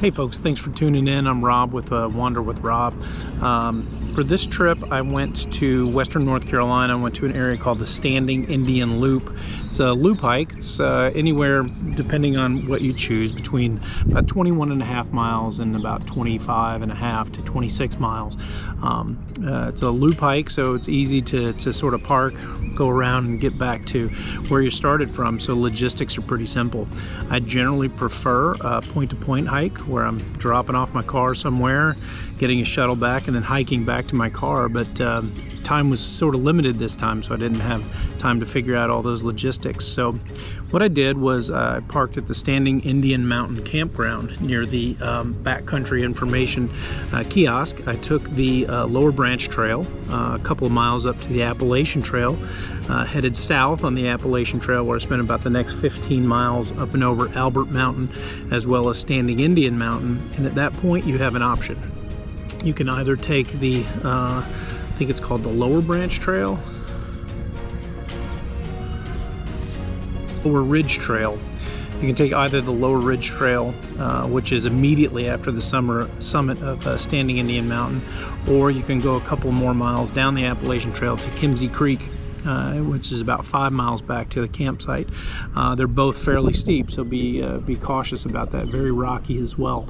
Hey folks, thanks for tuning in. I'm Rob with Wander with Rob. For this trip, I went to Western North Carolina. I went to an area called the Standing Indian Loop. It's a loop hike. It's anywhere, depending on what you choose, between about 21.5 miles and about 25.5 to 26 miles. It's a loop hike, so it's easy to sort of park, go around, and get back to where you started from. So logistics are pretty simple. I generally prefer a point-to-point hike where I'm dropping off my car somewhere, getting a shuttle back, and then hiking back to my car. But time was sort of limited this time, so I didn't have time to figure out all those logistics. So what I did was I parked at the Standing Indian Mountain Campground near the Backcountry Information kiosk. I took the Lower Branch Trail a couple of miles up to the Appalachian Trail, headed south on the Appalachian Trail, where I spent about the next 15 miles up and over Albert Mountain as well as Standing Indian Mountain. And at that point you have an option. You can either take the I think it's called the Lower Branch Trail, Lower Ridge Trail. You can take either the Lower Ridge Trail, which is immediately after the summit of Standing Indian Mountain, or you can go a couple more miles down the Appalachian Trail to Kimsey Creek, which is about 5 miles back to the campsite. They're both fairly steep, so be cautious about that. Very rocky as well.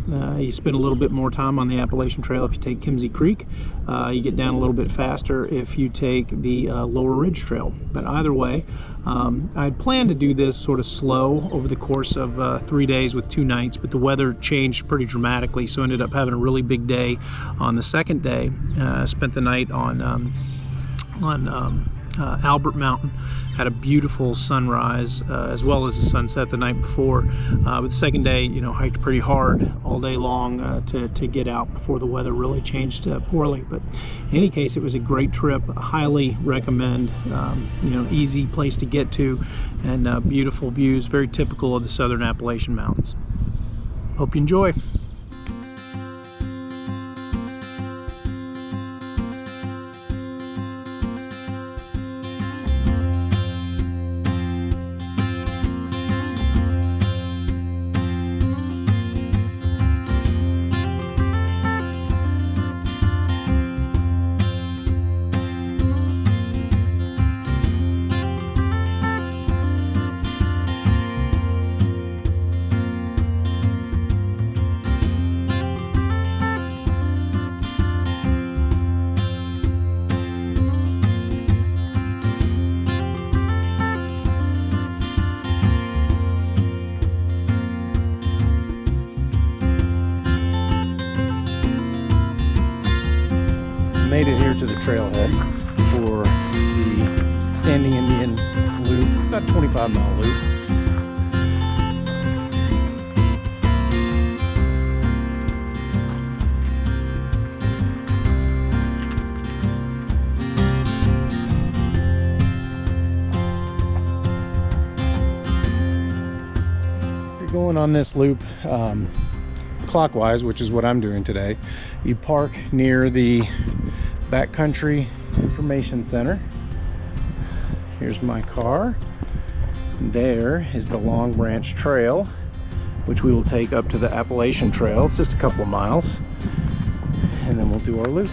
You spend a little bit more time on the Appalachian Trail if you take Kimsey Creek. You get down a little bit faster if you take the Lower Ridge Trail. But either way, I'd planned to do this sort of slow over the course of 3 days with 2 nights, but the weather changed pretty dramatically, so I ended up having a really big day on the second day. Spent the night on Albert Mountain. Had a beautiful sunrise as well as a sunset the night before. But the second day, hiked pretty hard all day long to get out before the weather really changed poorly. But in any case, it was a great trip. I highly recommend. Easy place to get to, and beautiful views, very typical of the Southern Appalachian Mountains. Hope you enjoy. Made it here to the trailhead for the Standing Indian Loop, about 25-mile loop. You're going on this loop clockwise, which is what I'm doing today. You park near the Backcountry Information Center. Here's my car. There is the Long Branch Trail, which we will take up to the Appalachian Trail. It's just a couple of miles, and then we'll do our loop.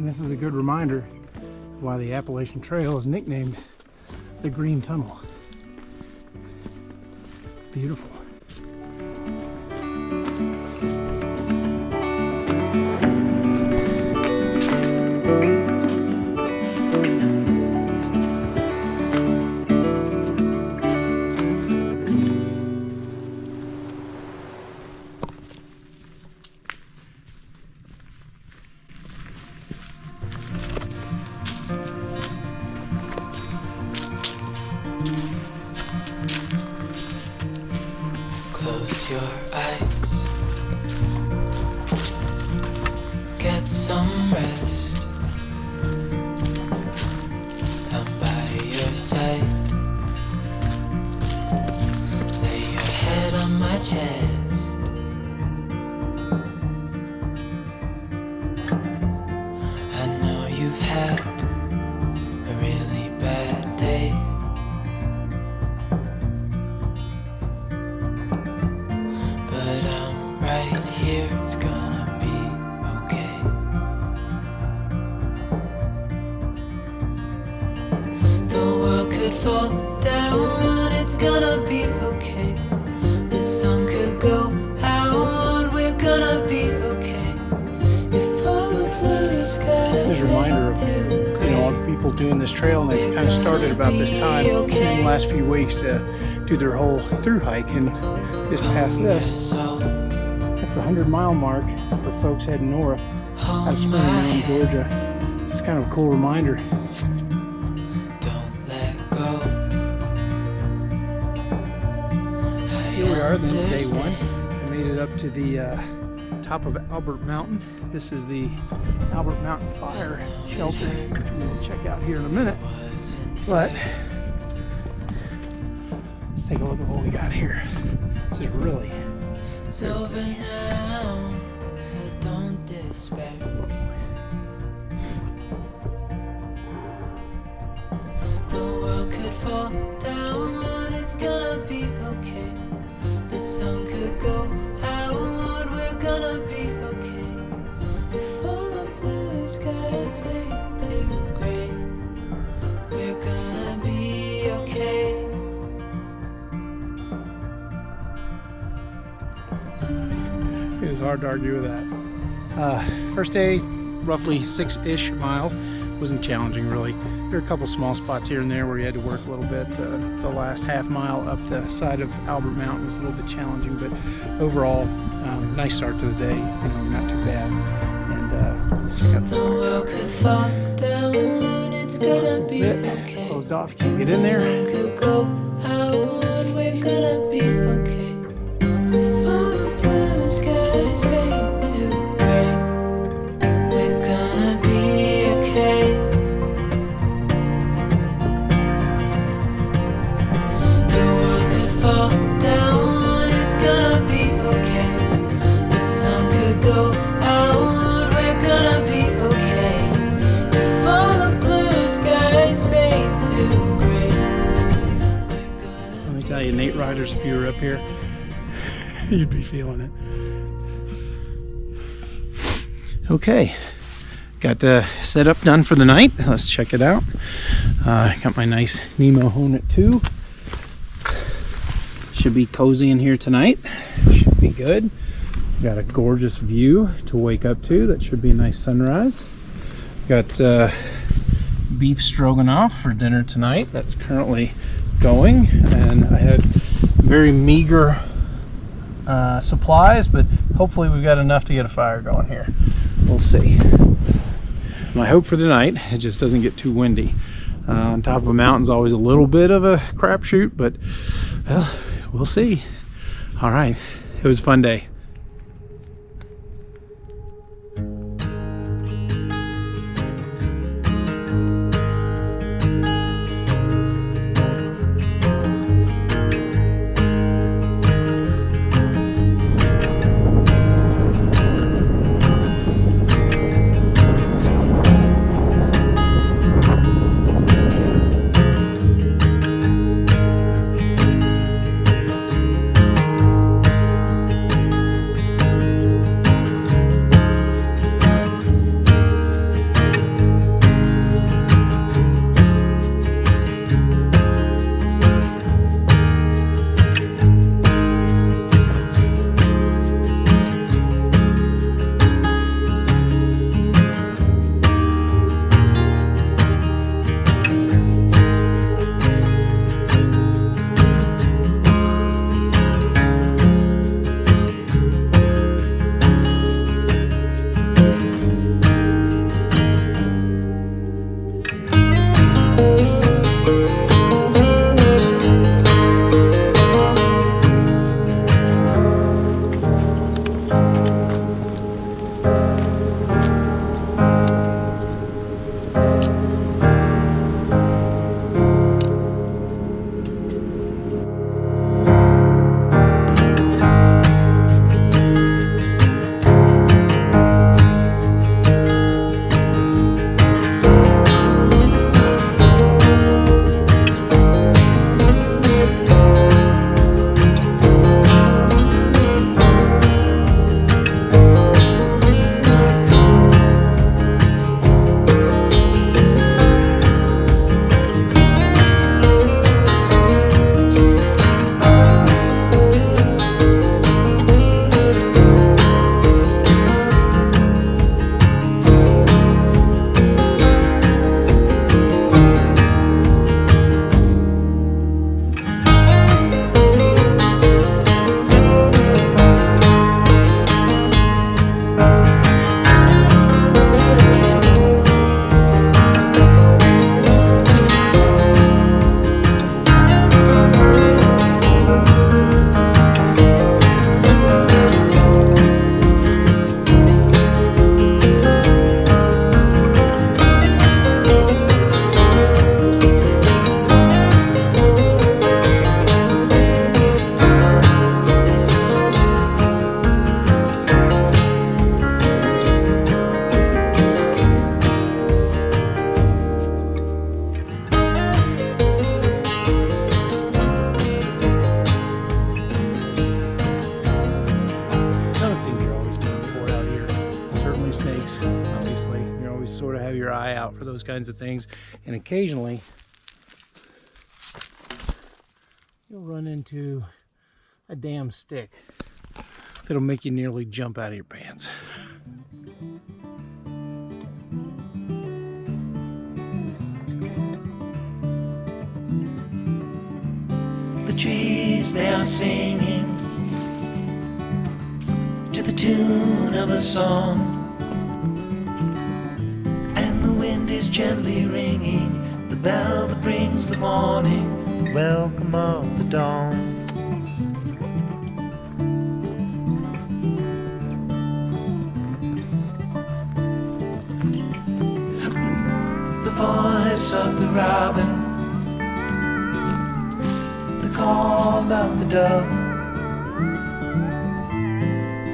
And this is a good reminder why the Appalachian Trail is nicknamed the Green Tunnel. It's beautiful. Close your eyes, get some rest. I'm by your side, lay your head on my chest. I know you've had a really bad day, but I'm right here, it's gonna be okay. The world could fall down, it's gonna be okay. The sun could go out, we're gonna be okay. If all the blue skies It's a reminder of, all the people doing this trail, and they kind of started about this time in the last few weeks to do their whole through hike, and just past this, that's the 100-mile mark for folks heading north out of Spring Mountain, Georgia. It's kind of a cool reminder. Don't let go. Here we are, then day one. I made it up to the top of Albert Mountain. This is the Albert Mountain Fire Shelter, which we're going to check out here in a minute. But let's take a look at what we got here. This is really It's over now, so don't despair. The world could fall down, it's gonna be okay. The sun could go out, we're gonna be okay. If all the blue skies fade to gray, we're gonna be okay. It was hard to argue with that. First day, roughly 6-ish miles. Wasn't challenging really. There were a couple small spots here and there where you had to work a little bit. The last half mile up the side of Albert Mountain was a little bit challenging, but overall, nice start to the day. Not too bad. And check out The world could fall down, it's gonna be okay. closed off. Can't get in there. The sun could go out, we're gonna be okay. If all the blue skies fade to gray, we're gonna be okay. The world could fall down, it's gonna be okay. The sun could go out, we're gonna be okay. If all the blue skies fade to gray, we're gonna. Let me tell you, Nate Riders, if you were up here, you'd be feeling it. Okay, got the setup done for the night. Let's check it out. Got my nice Nemo Hornet 2. Should be cozy in here tonight. Should be good. Got a gorgeous view to wake up to. That should be a nice sunrise. Got beef stroganoff for dinner tonight. That's currently going, and I had very meager supplies, but hopefully we've got enough to get a fire going here. We'll see. My hope for tonight, it just doesn't get too windy. On top of a mountain's always a little bit of a crapshoot, but well, we'll see. All right, it was a fun day. snakes, obviously. You always sort of have your eye out for those kinds of things. And occasionally, you'll run into a damn stick that'll make you nearly jump out of your pants. The trees, they are singing to the tune of a song, and the wind is gently ringing the bell that brings the morning, the welcome of the dawn. The voice of the robin, call of the dove,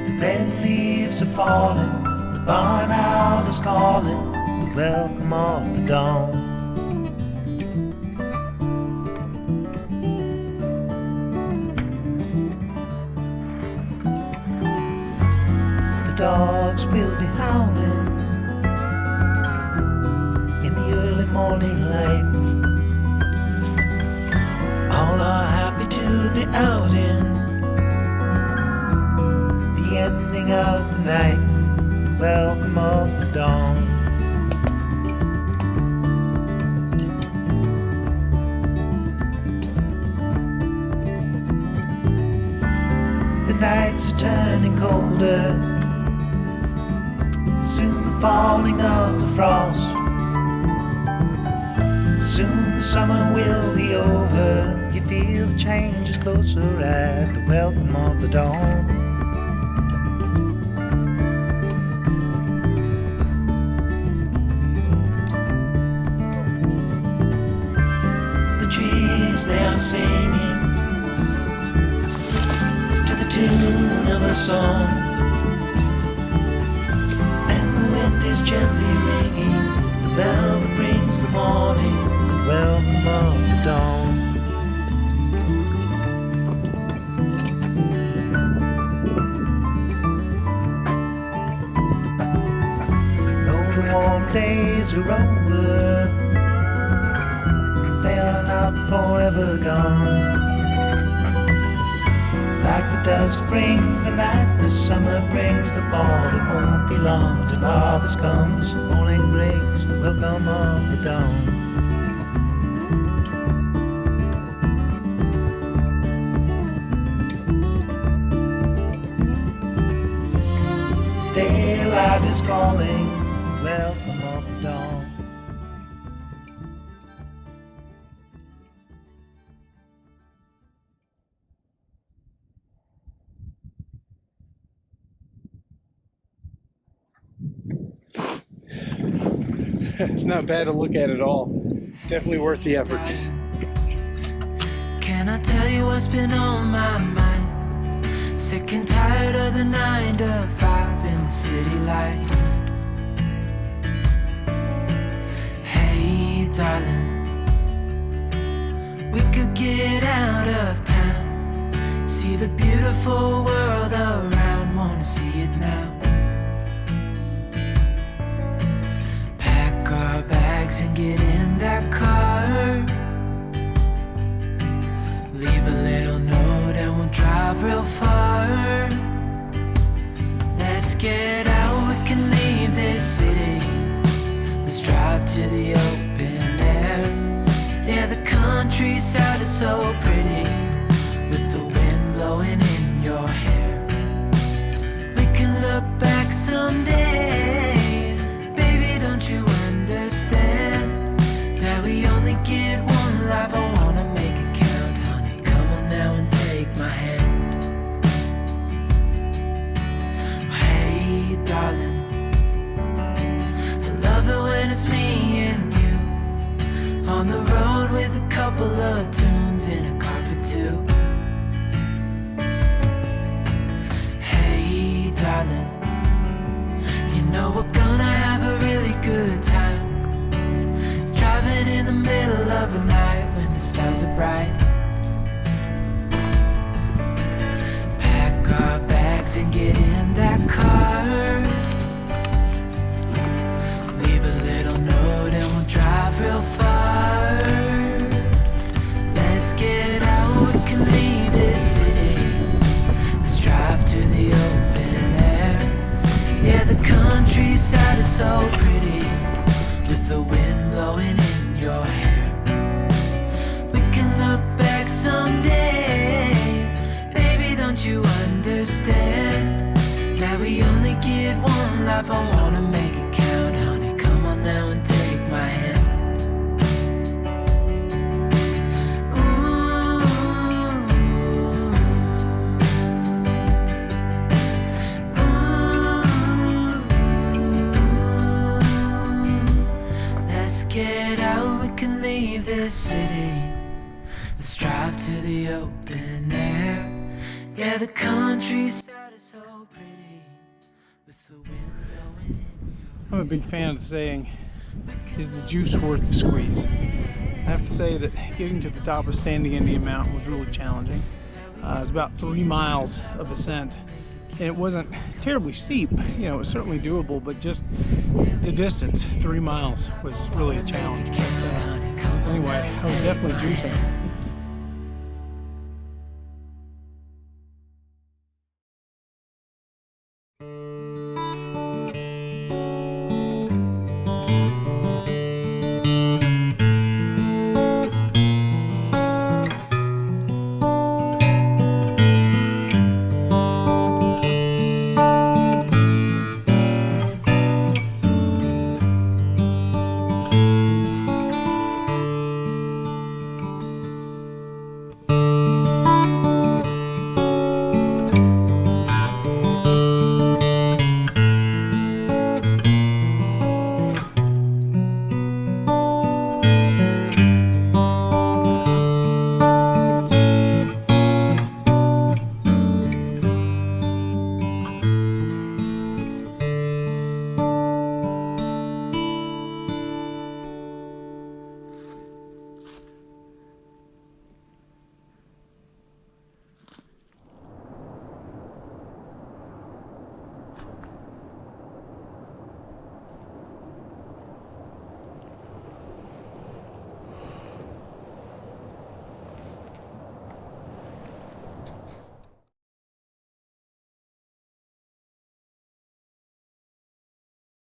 the red leaves are falling, the barn owl is calling, the welcome of the dawn. The dogs will be howling in the early morning light. All are happy to be out in the ending of the night, the welcome of the dawn. The nights are turning colder, soon the falling of the frost. Soon the summer will be over. You feel the change is closer at the welcome of the dawn. The trees, they are singing to the tune of a song, and the wind is gently ringing the bell that brings the morning, the welcome of the dawn. Though the warm days are over, they are not forever gone. Like the dust brings the night, the summer brings the fall. It won't be long till harvest comes, morning breaks, the welcome of the dawn. Daylight is calling, welcome of the dawn. It's not bad to look at at all. Definitely worth the effort. Can I tell you what's been on my mind? Sick and tired of the 9 to 5 in the city life. Hey darling, we could get out of town, see the beautiful world around, wanna see it now. Pack our bags and get in that car, leave a little note and we'll drive real far. Let's get out, we can leave this city. Let's drive to the open air. Yeah, the countryside is so pretty, with the wind blowing in your hair. We can look back someday, baby, don't you understand that we only get one life? I wanna make it count, honey, come on now and take my hand. Hey darling, I love it when it's me and you, on the road with a couple of tunes in a car for two. Hey darling, you know we're gonna have a really good time, driving in the middle of the night when the stars are bright. Pack our bags and get in that car, countryside is so pretty, with the wind blowing in your hair. We can look back someday, baby, don't you understand that we only get one life? I wanna make it count, honey, come on now and take my hand. Get out, we can leave this city. Let's drive to the open air. Yeah, the countryside is so pretty, with the wind blowing in. I'm a big fan of the saying, is the juice worth the squeeze? I have to say that getting to the top of Standing Indian Mountain was really challenging. It was about 3 miles of ascent, and it wasn't terribly steep. You know, it was certainly doable, but just the distance, 3 miles, was really a challenge. But anyway, I was definitely juicing.